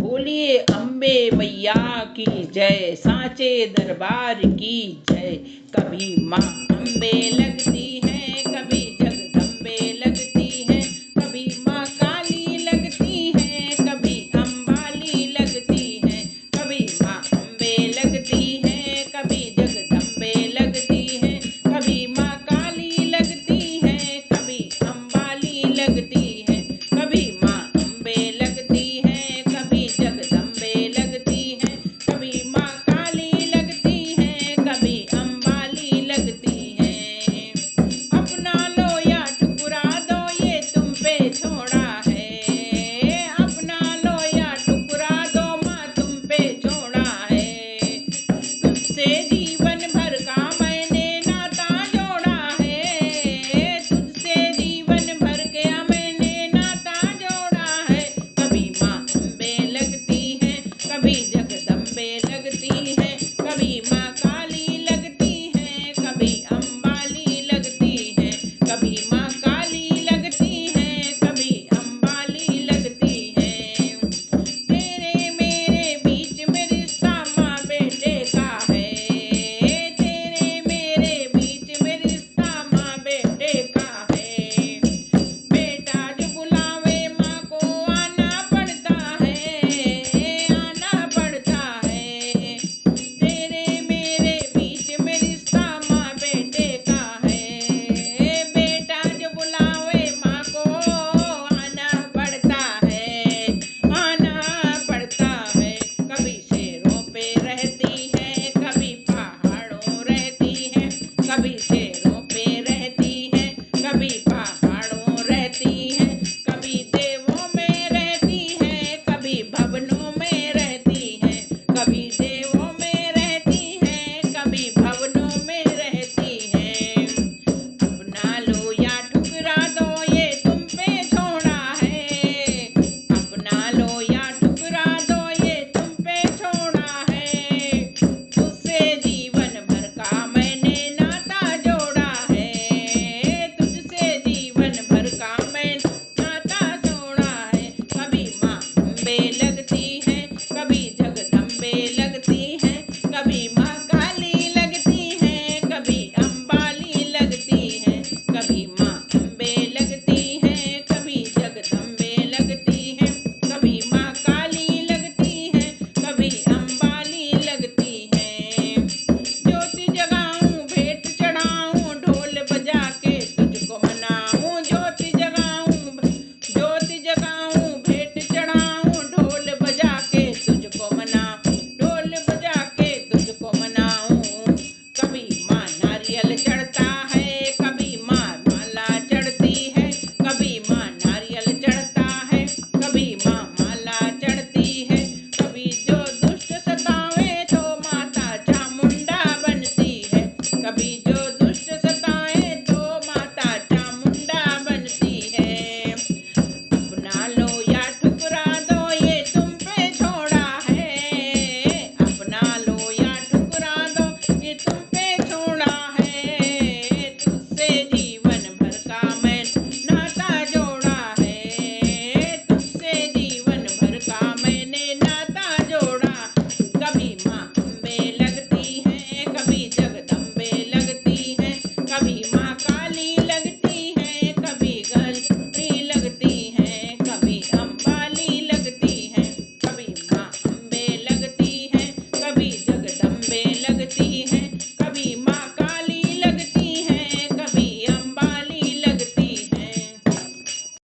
बोलिए अम्बे मैया की जय, सांचे दरबार की जय। कभी माँ अम्बे लगती है, कभी जगदम्बे लगती है, कभी माँ काली लगती है, कभी अम्बाली लगती है। कभी माँ अम्बे लगती है, कभी जगदम्बे लगती है, कभी माँ काली लगती है, कभी अम्बाली लगती है। कभी माँ अम्बे लगती है, कभी जगदम्बे लगती है, कभी माँ काली लगती है, कभी अम्बाली लगती है। अपना लो या ठुकरा दो, ये तुम पे छोड़ा है। अपना लो या ठुकरा दो, माँ तुम पे छोड़ा है। तुझसे जीवन भर का मैंने नाता जोड़ा है, तुझसे जीवन भर का मैंने नाता जोड़ा है। कभी माँ अम्बे लगती है, कभी जगदम्बे लगती है, कभी माँ काली लगती है, कभी अम्बाली लगती है। कभी माँ काली लगती है, कभी अम्बाली लगती है। तेरे मेरे बीच में रिश्ता माँ बेटे का है, तेरे मेरे बीच में रिश्ता माँ बेटे का है। बेटा जो बुलावे माँ को आना पड़ता है, आना पड़ता है। तेरे मेरे बीच में रिश्ता माँ बेटे का है। बेटा जो बुलावे माँ को आना पड़ता है, आना पड़ता है। कभी शेरों पे रहती है, कभी पहाड़ों रहती है, कभी शेरों पे रहती है, कभी पहाड़ों रहती है, कभी देवों में रहती है, कभी भवनों में रहती है, कभी देवों में रहती है, कभी भवनों में रहती है। अपना लो या ठुकरा दो, ये तुम पे छोड़ा है। अपना लो या ठुकरा दो, ये तुम पे छोड़ा है। तुझसे जीवन भर का मैंने नाता जोड़ा है, तुझसे जीवन भर का मैं नाता जोड़ा है। कभी माँ अम्बे